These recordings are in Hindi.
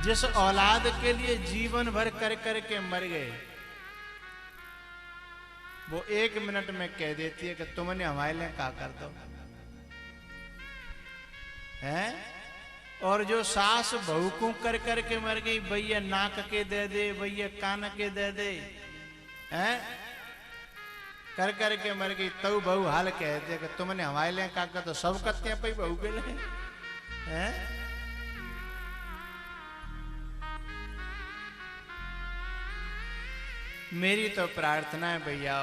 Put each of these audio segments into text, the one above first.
जिस औलाद के लिए जीवन भर कर कर के मर गए, वो 1 मिनट में कह देती है कि तुमने हमारे लिए क्या कर दो है। और जो सास बहू को कर कर के मर गई, भैया नाक के दे दे, भैया कान के दे दे, हैं कर कर के मर गई, तब बहू हाल कहते कि तुमने हमारे लिए क्या कर दो। सब करते हैं भाई बहू के लिए, हैं। मेरी तो प्रार्थना है भैया,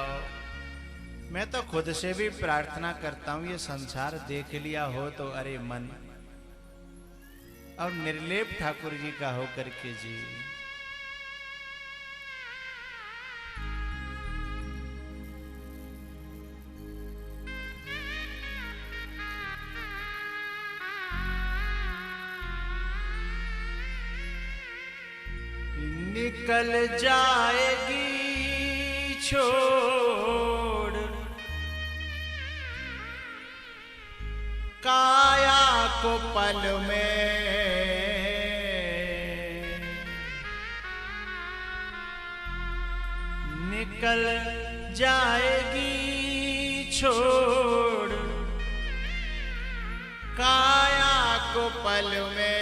मैं तो खुद से भी प्रार्थना करता हूं, ये संसार देख लिया हो तो अरे मन, और निर्लेप ठाकुर जी का हो करके जी। निकल जाएगी छोड़ काया को पल में, निकल जाएगी छोड़ काया को पल में।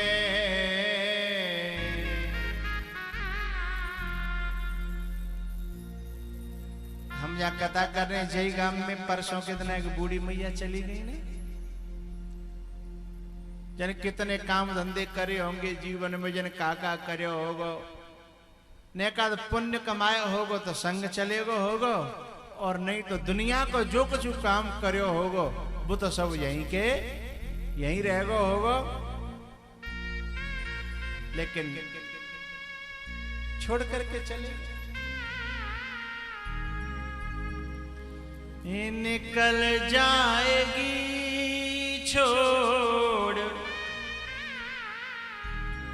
हम यहाँ कथा कर रहे हैं जय गांव में, परसों के दिन एक बूढ़ी मैया चली गई ने, जन कितने काम धंधे करे होंगे जीवन में, जन काका करे होगो, ने का पुण्य कमाए होगो तो संग चलेगो होगो, और नहीं तो दुनिया को जो कुछ काम करो होगो वो तो सब यहीं के यहीं रहेगो होगो। लेकिन छोड़ करके चले, निकल जाएगी छोड़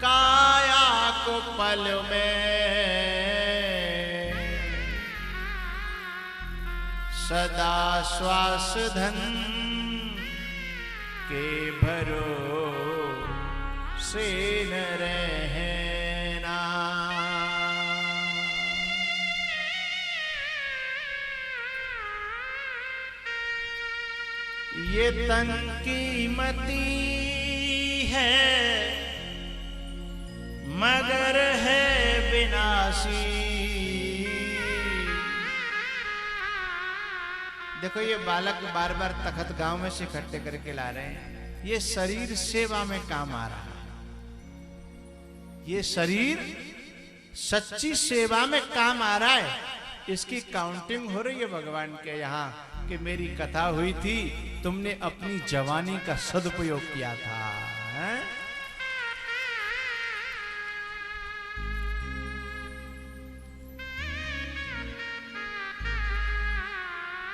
काया को पल में, सदा श्वास धन के भरोसे न रहना। ये तन कीमती है मगर है विनाशी। देखो ये बालक बार बार तखत गांव में से इकट्ठे करके ला रहे हैं, ये शरीर सेवा में काम आ रहा है, ये शरीर सच्ची सेवा में काम आ रहा है, इसकी काउंटिंग हो रही है भगवान के यहाँ कि मेरी कथा हुई थी, तुमने अपनी जवानी का सदुपयोग किया था, है?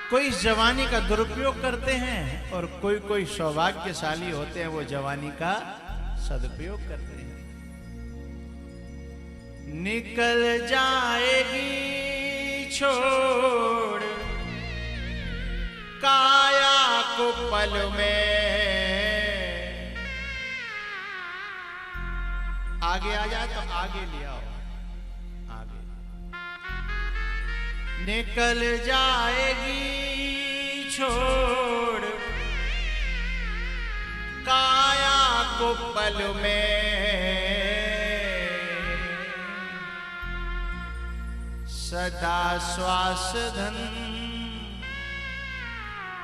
कोई जवानी का दुरुपयोग करते हैं और कोई कोई सौभाग्यशाली होते हैं वो जवानी का सदुपयोग करते हैं। निकल जाएगी छोड़ काया को पल में, आगे आ जाए तो आगे ले आओ, आगे निकल जाएगी छोड़ काया को पल में, सदा श्वास धन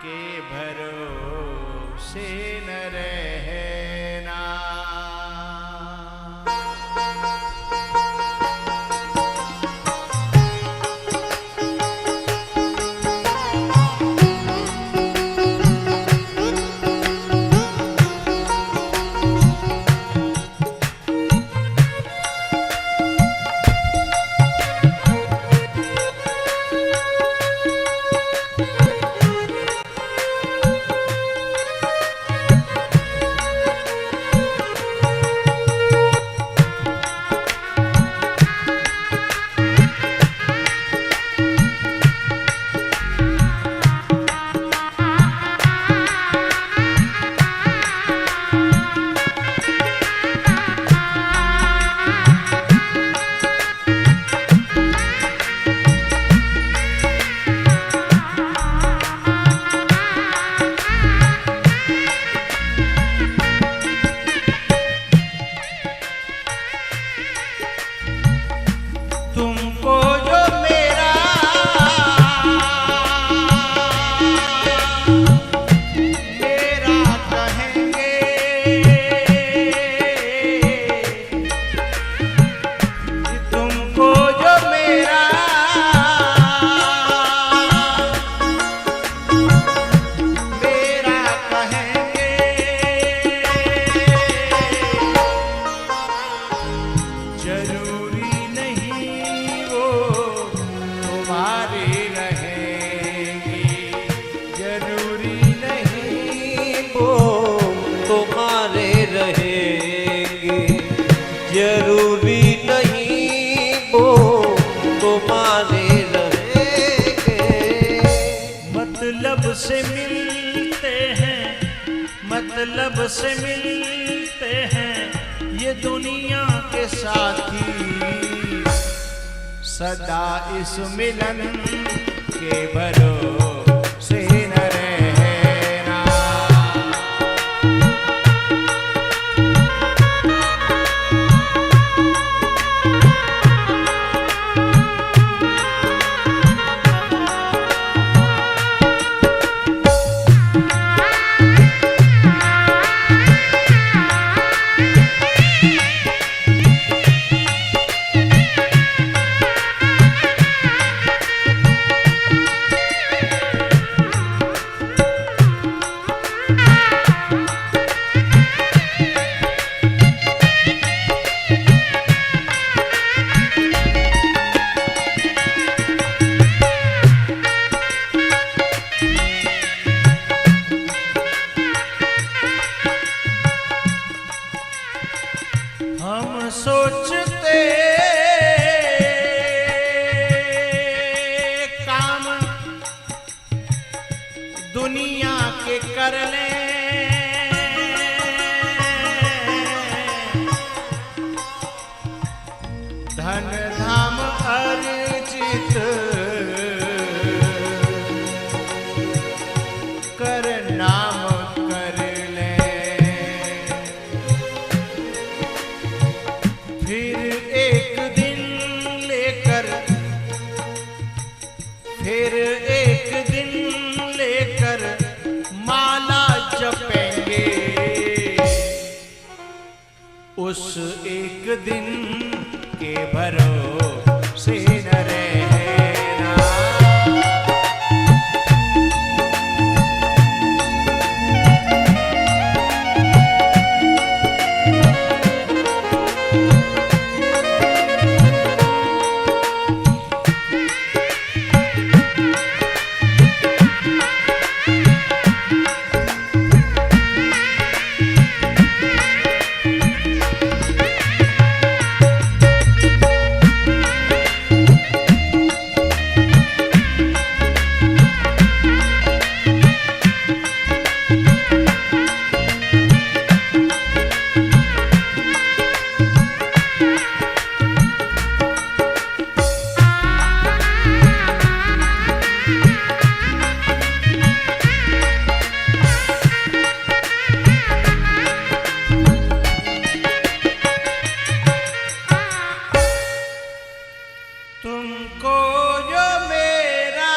के भरोसे न रहना। जरूरी नहीं वो तुम्हारे रहेंगे। मतलब से मिलते हैं, मतलब से मिलते हैं ये दुनिया के साथी, सदा इस मिलन के भरोसे न रहना। हम सोचते काम दुनिया के कर लें, धन धाम अर्जित कर नाम कर लें। फिर एक दिन लेकर, फिर एक दिन लेकर माला जपेंगे, उस एक दिन के भरोसे न रहना। तुमको जो मेरा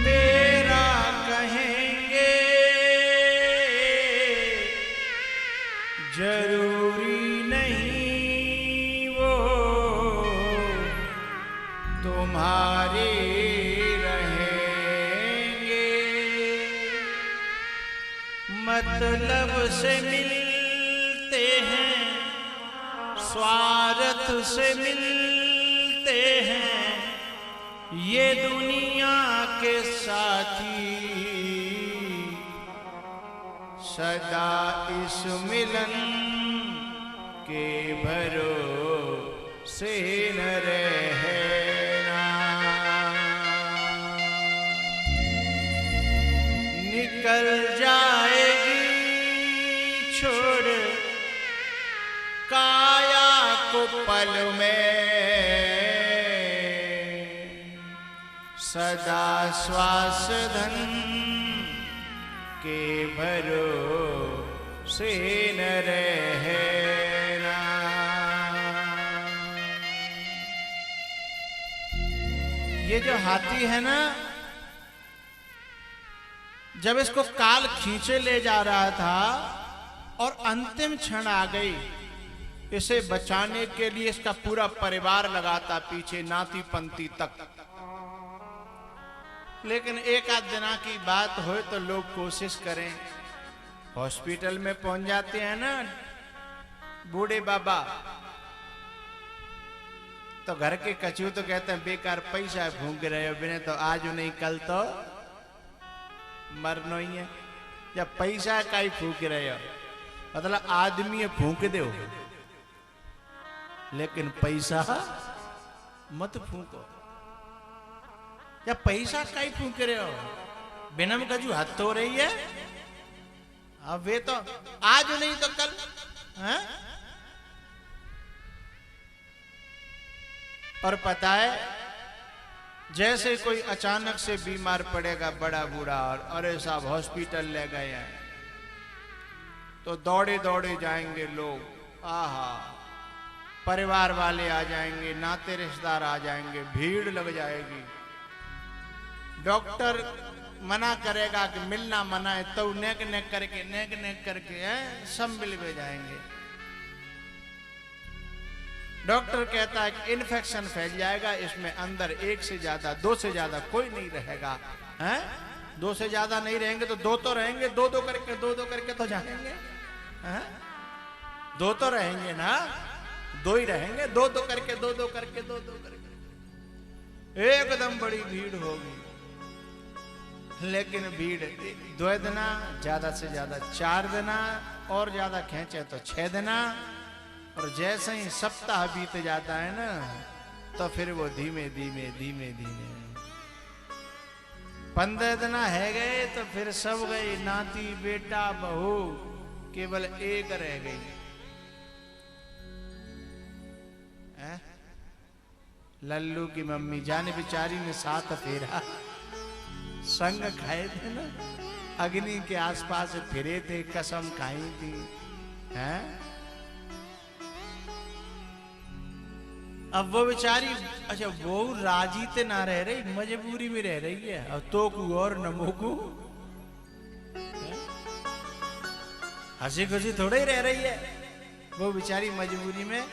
मेरा कहेंगे, जरूरी नहीं वो तुम्हारे रहेंगे। मतलब से मिलते हैं, स्वार्थ से मिलते हैं ये दुनिया के साथी, सदा इस मिलन के भरोसे न रहना। निकल जाएगी छोड़ काया को पल में, सदा श्वास धन के भरोसे न रहना। ये जो हाथी है ना, जब इसको काल खींचे ले जा रहा था और अंतिम क्षण आ गई, इसे बचाने के लिए इसका पूरा परिवार लगाता पीछे, नाती पंती तक। लेकिन एक आध दिना की बात हो तो लोग कोशिश करें, हॉस्पिटल में पहुंच जाते हैं ना बूढ़े बाबा, तो घर के कचू तो कहते हैं बेकार पैसा भूख रहे हो, बिना तो आज नहीं कल तो मरना ही है। या पैसा काई फूक रहे हो, मतलब आदमी फूक दो लेकिन पैसा मत फूको। या पैसा काई फूक रहे हो, बिनम का जो हद हो रही है, अब वे तो आज नहीं तो कल है? और पता है जैसे कोई अचानक से बीमार पड़ेगा बड़ा बूढ़ा, और अरे साहब हॉस्पिटल ले गए हैं, तो दौड़े दौड़े जाएंगे लोग, आहा, परिवार वाले आ जाएंगे, नाते रिश्तेदार आ जाएंगे, भीड़ लग जाएगी। डॉक्टर मना करेगा कि मिलना मना है, तो नेक नेक करके है सब मिल में जाएंगे। डॉक्टर कहता है कि इन्फेक्शन फैल जाएगा, इसमें अंदर एक से ज्यादा, दो से ज्यादा कोई नहीं रहेगा, हैं? दो से ज्यादा नहीं रहेंगे तो दो तो रहेंगे, दो दो करके तो जाएंगे, हैं? दो तो रहेंगे ना, दो ही रहेंगे, दो दो करके एकदम बड़ी भीड़ होगी। लेकिन भीड़ 2 दिना, ज्यादा से ज्यादा 4 दिना, और ज्यादा खींचे तो 6 दिना, और जैसे ही सप्ताह बीत जाता है ना, तो फिर वो धीमे धीमे 15 दिना है गए, तो फिर सब गए, नाती बेटा बहू, केवल एक रह गई। लल्लू की मम्मी जाने बेचारी ने 7 फेरा संग खाए थे ना, अग्नि के आसपास फिरे थे, कसम खाई थी, हैं? अब वो बेचारी, अच्छा वो राजी ते ना रह रही, मजबूरी में रह रही है, और तो को और नमोकू हंसी खुशी थोड़ा ही रह रही है, वो बेचारी मजबूरी में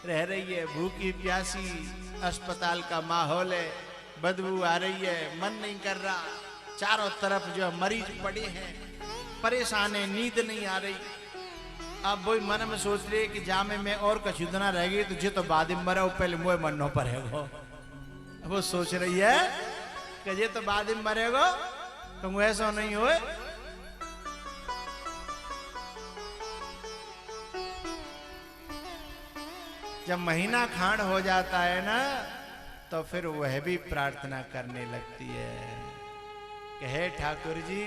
रह रही है, भूखी प्यासी, अस्पताल का माहौल है, बदबू आ रही है, मन नहीं कर रहा, चारों तरफ जो मरीज पड़े हैं, परेशान है, नींद नहीं आ रही। अब वही मन में सोच रही है कि जामे में और कछुदना रह गई तुझे तो बाद में मरा, पहले मुझे मरना पड़ेगा। वो सोच रही है कि ये तो बाद में मरेगा, तो ऐसा नहीं हो। जब महीना खांड हो जाता है ना, तो फिर वह भी प्रार्थना करने लगती है कि हे ठाकुर जी,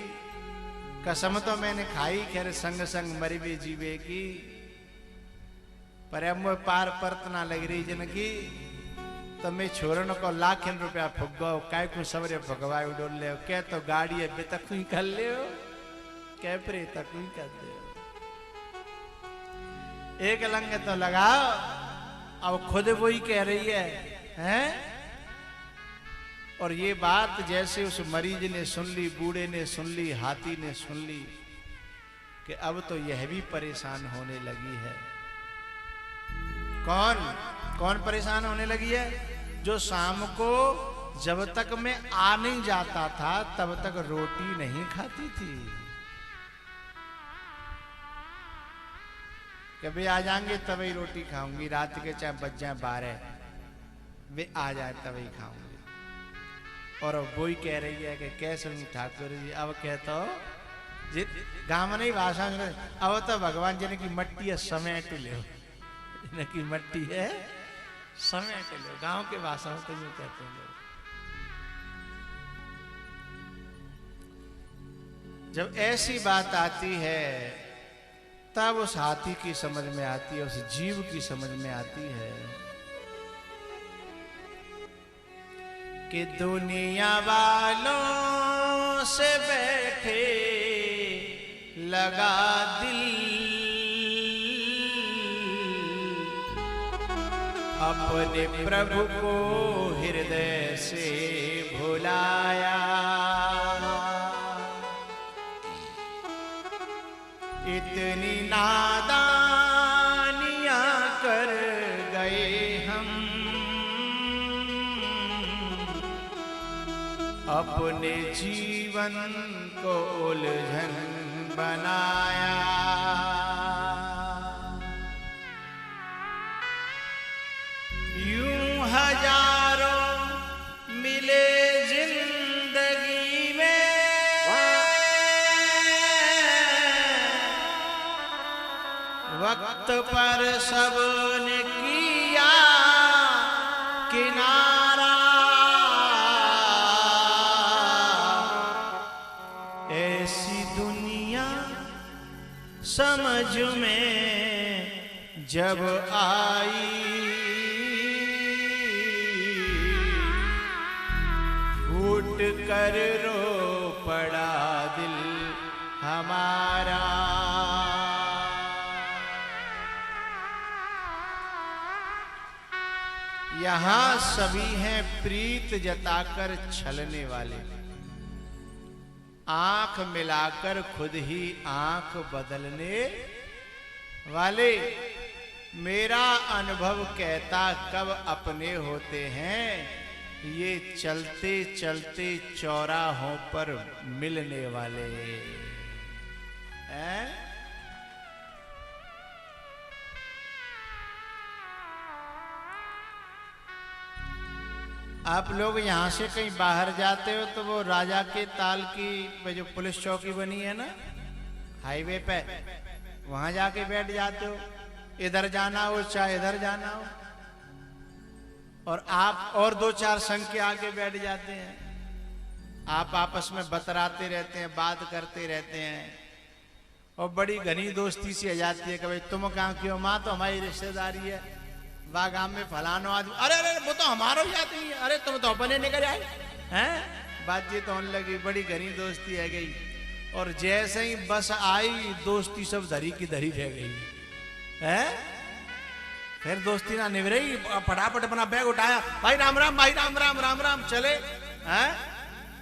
कसम तो मैंने खाई, खैर संग संग मरी भी जीवे की, पर अब मुझे पार परतना लग रही जिनकी, तो मैं छोरन को लाखन रुपया फुगो, काय को सवरे भगवाए उडोल ले, क्या तो गाड़ी है बेतक ही कर ले, क्या प्रे तक ही कर दे, एक लंग तो लगाओ। अब खुद वही कह रही है, हैं? और ये बात जैसे उस मरीज ने सुन ली, बूढ़े ने सुन ली, हाथी ने सुन ली, कि अब तो यह भी परेशान होने लगी है। कौन परेशान होने लगी है? जो शाम को जब तक मैं आ नहीं जाता था तब तक रोटी नहीं खाती थी, कभी आ जाएंगे तभी रोटी खाऊंगी, रात के चाहे बज जाए 12, वे आ जाए तभी खाऊंगी। और वो ही कह रही है कि कैसे ठाकुर जी, अब कहता हो गाँव नहीं भाषा में, अब तो भगवान जी ने की मट्टी है समेट ले, की मट्टी है समेट ले, गांव के भाषा में तो जो कहते हैं लोग। जब ऐसी बात आती है तब उस हाथी की समझ में आती है, उस जीव की समझ में आती है कि दुनिया वालों से बैठे लगा दिल, अपने प्रभु को हृदय से भुलाया, इतनी नादानियां कर गए हम, अपने जीवन को उलझन बनाया। यूं हजारों मिले जिंदगी में, वक्त पर सबने किया किनारा, ऐसी दुनिया समझ में जब आई, फूट कर रो पड़ा दिल हमारा। यहां सभी हैं प्रीत जताकर छलने वाले, आंख मिलाकर खुद ही आंख बदलने वाले। मेरा अनुभव कहता कब अपने होते हैं, ये चलते चलते चौराहों पर मिलने वाले हैं। आप लोग यहाँ से कहीं बाहर जाते हो तो वो राजा के ताल की जो पुलिस चौकी बनी है ना हाईवे पे, वहां जाके बैठ जाते हो। इधर जाना हो चाहे इधर जाना हो, और आप और दो चार संग के आगे बैठ जाते हैं। आप आपस में बतराते रहते हैं, बात करते रहते हैं, और बड़ी घनी दोस्ती सी आ जाती है कि भाई तुम कहाँ की हो? माँ तो हमारी रिश्तेदारी है, बागाम में फलानो आदमी, अरे अरे वो तो हमारा ही आदमी है, अरे तुम तो अपने निकल आए हैं। बातचीत होने लगी, बड़ी घनी दोस्ती है गई, और जैसे ही बस आई दोस्ती सब धरी की धरी रह गई है। फिर दोस्ती ना निभरई, फटाफट अपना बैग उठाया, भाई राम राम, भाई राम राम, राम राम चले हैं।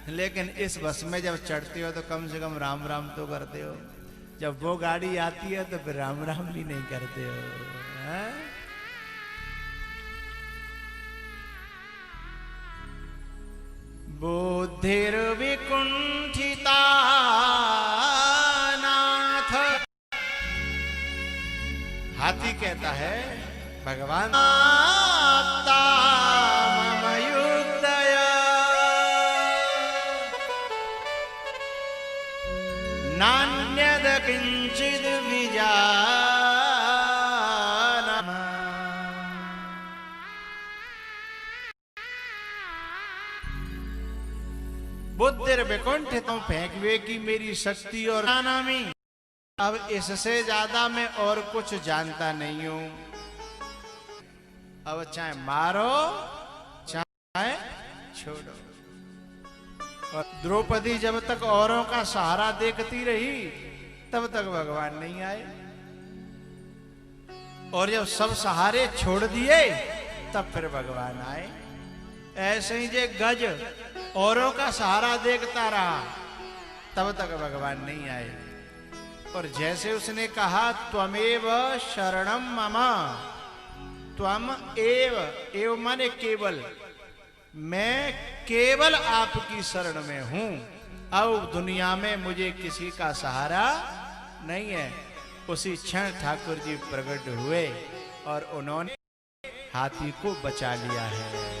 लेकिन इस बस में जब चढ़ते हो तो कम से कम राम राम तो करते हो, जब वो गाड़ी आती है तो फिर राम राम भी नहीं करते हो है? बुद्धिर विकुंठिता नाथ, हाथी कहता है भगवान ममयुक्तय नान्यद किंचिद विजानम। बुद्धिर विकुंठितम, फेंकवे की मेरी शक्ति और नामी, अब इससे ज्यादा मैं और कुछ जानता नहीं हूं। अब चाहे मारो चाहे छोड़ो। और द्रौपदी जब तक औरों का सहारा देखती रही तब तक भगवान नहीं आए, और जब सब सहारे छोड़ दिए तब फिर भगवान आए। ऐसे ही जे गज औरों का सहारा देखता रहा तब तक भगवान नहीं आए। और जैसे उसने कहा त्वमेव शरणम मम, त्वम एव माने केवल, मैं केवल आपकी शरण में हूं, अब दुनिया में मुझे किसी का सहारा नहीं है। उसी क्षण ठाकुर जी प्रकट हुए और उन्होंने हाथी को बचा लिया है।